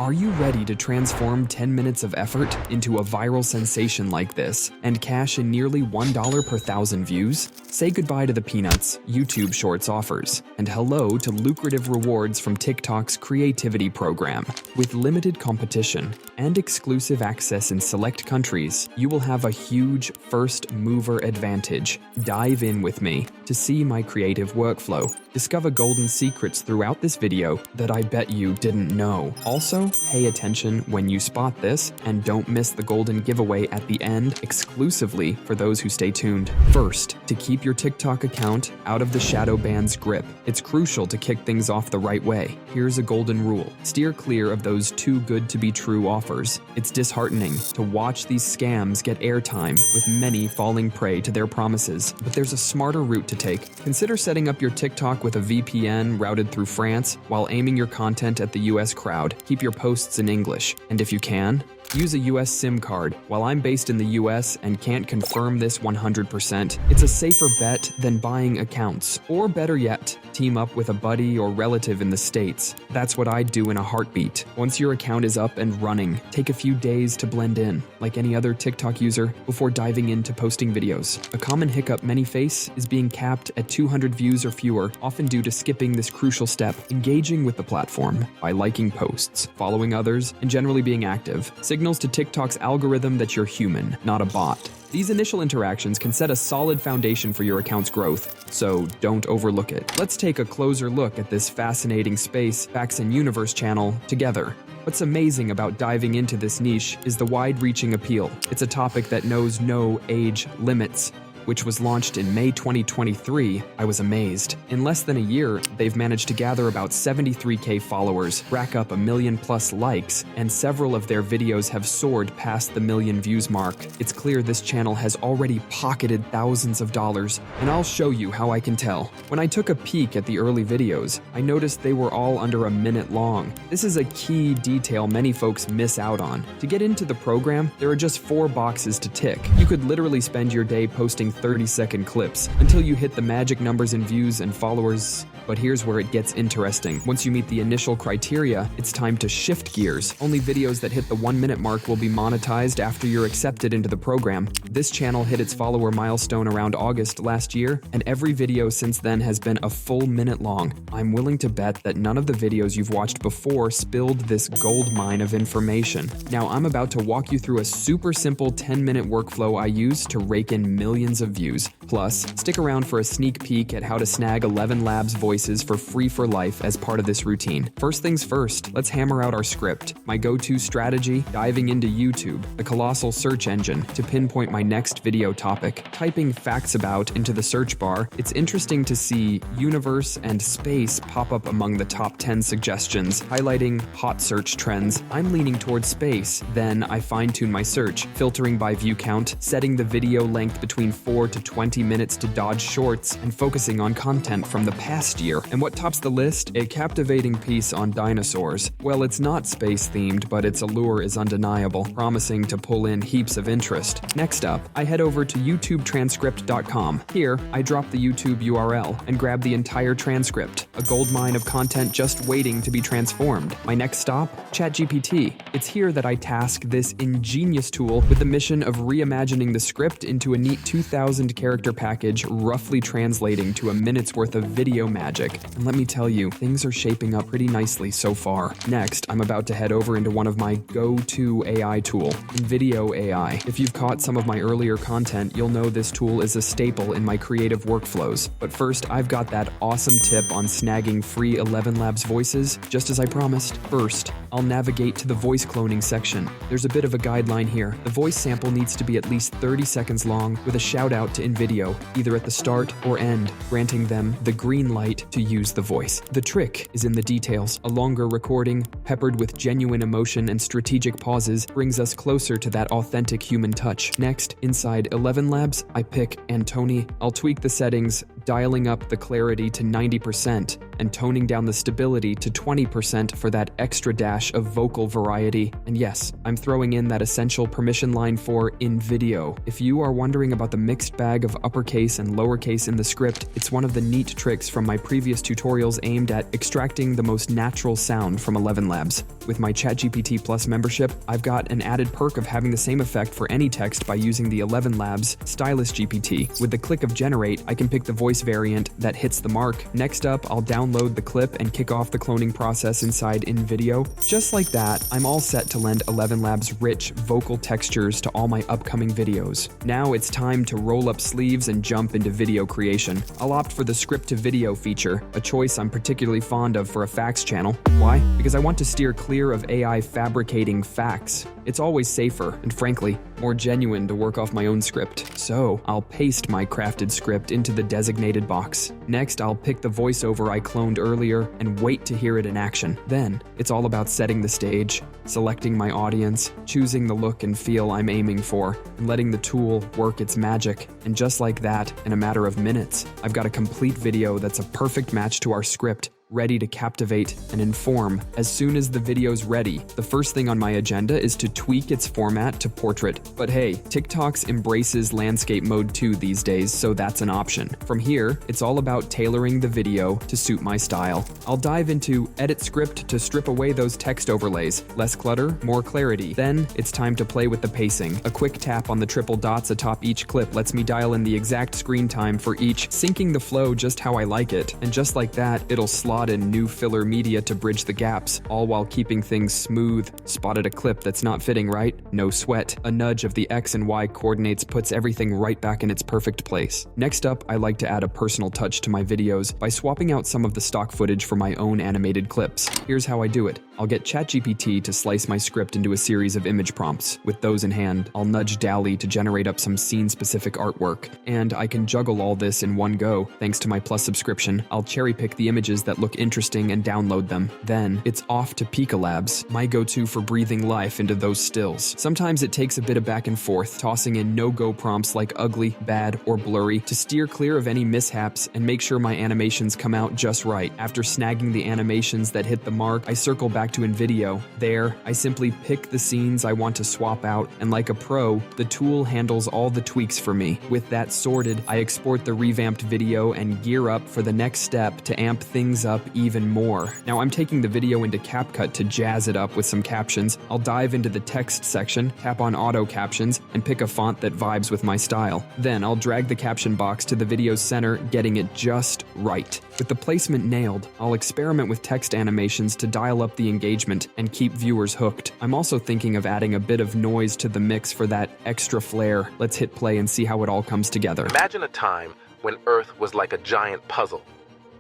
Are you ready to transform 10 minutes of effort into a viral sensation like this and cash in nearly $1 per 1,000 views? Say goodbye to the peanuts YouTube Shorts offers and hello to lucrative rewards from TikTok's creativity program. With limited competition and exclusive access in select countries, you will have a huge first mover advantage. Dive in with me to see my creative workflow. Discover golden secrets throughout this video that I bet you didn't know. Also, pay attention when you spot this and don't miss the golden giveaway at the end exclusively for those who stay tuned. First, to keep your TikTok account out of the shadow ban's grip, it's crucial to kick things off the right way. Here's a golden rule. Steer clear of those too good to be true offers. It's disheartening to watch these scams get airtime, with many falling prey to their promises. But there's a smarter route to take. Consider setting up your TikTok with a VPN routed through France while aiming your content at the US crowd. Keep your posts in English, and if you can, use a US SIM card. While I'm based in the US and can't confirm this 100%, it's a safer bet than buying accounts. Or better yet, team up with a buddy or relative in the States. That's what I'd do in a heartbeat. Once your account is up and running, take a few days to blend in, like any other TikTok user, before diving into posting videos. A common hiccup many face is being capped at 200 views or fewer, often due to skipping this crucial step. Engaging with the platform by liking posts, following others, and generally being active signals to TikTok's algorithm that you're human, not a bot. These initial interactions can set a solid foundation for your account's growth, so don't overlook it. Let's take a closer look at this fascinating space, Facts and Universe channel together. What's amazing about diving into this niche is the wide-reaching appeal. It's a topic that knows no age limits. Which was launched in May 2023, I was amazed. In less than a year, they've managed to gather about 73K followers, rack up 1 million+ likes, and several of their videos have soared past the 1 million views mark. It's clear this channel has already pocketed thousands of dollars, and I'll show you how I can tell. When I took a peek at the early videos, I noticed they were all under a minute long. This is a key detail many folks miss out on. To get into the program, there are just 4 boxes to tick. You could literally spend your day posting 30-second clips until you hit the magic numbers in views and followers. But here's where it gets interesting. Once you meet the initial criteria, it's time to shift gears. Only videos that hit the 1-minute mark will be monetized after you're accepted into the program. This channel hit its follower milestone around August last year, and every video since then has been a full minute long. I'm willing to bet that none of the videos you've watched before spilled this gold mine of information. Now I'm about to walk you through a super simple 10-minute workflow I use to rake in millions of views. Plus, stick around for a sneak peek at how to snag ElevenLabs voices for free for life as part of this routine. First things first, let's hammer out our script. My go-to strategy, diving into YouTube, the colossal search engine, to pinpoint my next video topic. Typing facts about into the search bar, it's interesting to see universe and space pop up among the top 10 suggestions, highlighting hot search trends. I'm leaning towards space, then I fine-tune my search, filtering by view count, setting the video length between 4 to 20 minutes to dodge shorts, and focusing on content from the past year. And what tops the list? A captivating piece on dinosaurs. Well, it's not space-themed, but its allure is undeniable, promising to pull in heaps of interest. Next up, I head over to YouTubeTranscript.com. Here, I drop the YouTube URL and grab the entire transcript, a goldmine of content just waiting to be transformed. My next stop? ChatGPT. It's here that I task this ingenious tool with the mission of reimagining the script into a neat 2,000 character package, roughly translating to a minute's worth of video magic. And let me tell you, things are shaping up pretty nicely so far. Next, I'm about to head over into one of my go-to AI tool, Video AI. If you've caught some of my earlier content, you'll know this tool is a staple in my creative workflows. But first, I've got that awesome tip on snagging free ElevenLabs voices, just as I promised. First, I'll navigate to the voice cloning section. There's a bit of a guideline here. The voice sample needs to be at least 30 seconds long, with a shout out to InVideo, either at the start or end, granting them the green light to use the voice. The trick is in the details. A longer recording, peppered with genuine emotion and strategic pauses, brings us closer to that authentic human touch. Next, inside ElevenLabs, I pick Antony. I'll tweak the settings dialing up the clarity to 90% and toning down the stability to 20% for that extra dash of vocal variety. And yes, I'm throwing in that essential permission line for in video. If you are wondering about the mixed bag of uppercase and lowercase in the script, it's one of the neat tricks from my previous tutorials aimed at extracting the most natural sound from ElevenLabs. With my ChatGPT Plus membership, I've got an added perk of having the same effect for any text by using the ElevenLabs Stylus GPT. With the click of generate, I can pick the voice variant that hits the mark. Next up, I'll download the clip and kick off the cloning process inside InVideo. Just like that, I'm all set to lend ElevenLabs rich vocal textures to all my upcoming videos. Now it's time to roll up sleeves and jump into video creation. I'll opt for the script to video feature, a choice I'm particularly fond of for a facts channel. Why? Because I want to steer clear of AI fabricating facts. It's always safer, and frankly, more genuine to work off my own script. So, I'll paste my crafted script into the designated box. Next, I'll pick the voiceover I cloned earlier and wait to hear it in action. Then, it's all about setting the stage, selecting my audience, choosing the look and feel I'm aiming for, and letting the tool work its magic. And just like that, in a matter of minutes, I've got a complete video that's a perfect match to our script, ready to captivate and inform. As soon as the video's ready, the first thing on my agenda is to tweak its format to portrait. But hey, TikTok's embraces landscape mode too these days, so that's an option. From here, it's all about tailoring the video to suit my style. I'll dive into edit script to strip away those text overlays. Less clutter, more clarity. Then, it's time to play with the pacing. A quick tap on the triple dots atop each clip lets me dial in the exact screen time for each, syncing the flow just how I like it. And just like that, it'll slot in new filler media to bridge the gaps, all while keeping things smooth. Spotted a clip that's not fitting right? No sweat. A nudge of the X and Y coordinates puts everything right back in its perfect place. Next up, I like to add a personal touch to my videos by swapping out some of the stock footage for my own animated clips. Here's how I do it. I'll get ChatGPT to slice my script into a series of image prompts. With those in hand, I'll nudge DALL-E to generate up some scene-specific artwork. And I can juggle all this in one go. Thanks to my Plus subscription, I'll cherry-pick the images that look interesting and download them. Then, it's off to ElevenLabs, my go-to for breathing life into those stills. Sometimes it takes a bit of back and forth, tossing in no-go prompts like ugly, bad, or blurry to steer clear of any mishaps and make sure my animations come out just right. After snagging the animations that hit the mark, I circle back to InVideo. There, I simply pick the scenes I want to swap out, and like a pro, the tool handles all the tweaks for me. With that sorted, I export the revamped video and gear up for the next step to amp things up even more. Now I'm taking the video into Capcut to jazz it up with some captions. I'll dive into the text section, tap on auto captions, and pick a font that vibes with my style. Then I'll drag the caption box to the video's center, getting it just right. With the placement nailed, I'll experiment with text animations to dial up the engagement and keep viewers hooked. I'm also thinking of adding a bit of noise to the mix for that extra flair. Let's hit play and see how it all comes together. Imagine a time when Earth was like a giant puzzle,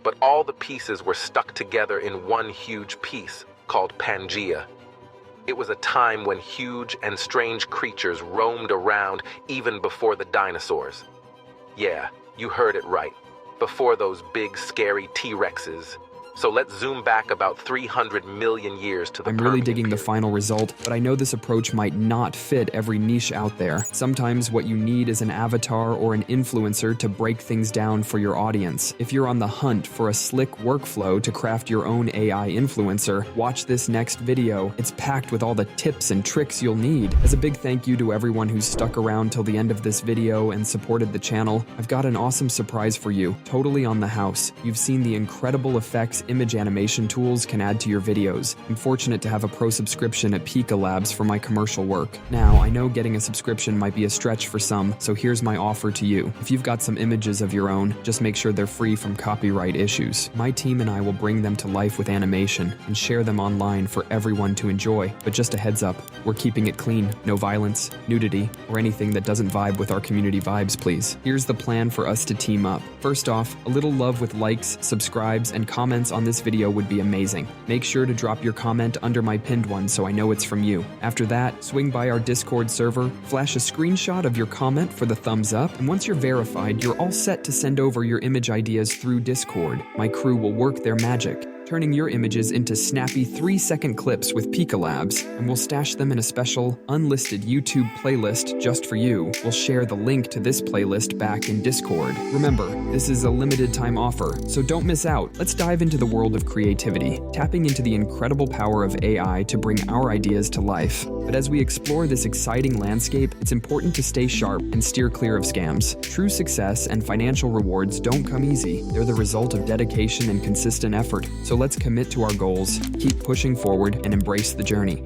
but all the pieces were stuck together in one huge piece called Pangea. It was a time when huge and strange creatures roamed around even before the dinosaurs. Yeah, you heard it right. Before those big, scary T-Rexes. So let's zoom back about 300 million years to the I'm really digging the final result, but I know this approach might not fit every niche out there. Sometimes what you need is an avatar or an influencer to break things down for your audience. If you're on the hunt for a slick workflow to craft your own AI influencer, watch this next video. It's packed with all the tips and tricks you'll need. As a big thank you to everyone who's stuck around till the end of this video and supported the channel, I've got an awesome surprise for you, totally on the house. You've seen the incredible effects image animation tools can add to your videos. I'm fortunate to have a pro subscription at ElevenLabs for my commercial work. Now, I know getting a subscription might be a stretch for some, so here's my offer to you. If you've got some images of your own, just make sure they're free from copyright issues. My team and I will bring them to life with animation and share them online for everyone to enjoy. But just a heads up, we're keeping it clean. No violence, nudity, or anything that doesn't vibe with our community vibes, please. Here's the plan for us to team up. First off, a little love with likes, subscribes, and comments on this video would be amazing. Make sure to drop your comment under my pinned one so I know it's from you. After that, swing by our Discord server, flash a screenshot of your comment for the thumbs up, and once you're verified, you're all set to send over your image ideas through Discord. My crew will work their magic. turning your images into snappy 3-second clips with ElevenLabs, and we'll stash them in a special, unlisted YouTube playlist just for you. We'll share the link to this playlist back in Discord. Remember, this is a limited time offer, so don't miss out. Let's dive into the world of creativity, tapping into the incredible power of AI to bring our ideas to life. But as we explore this exciting landscape, it's important to stay sharp and steer clear of scams. True success and financial rewards don't come easy. They're the result of dedication and consistent effort. So let's commit to our goals, keep pushing forward, and embrace the journey.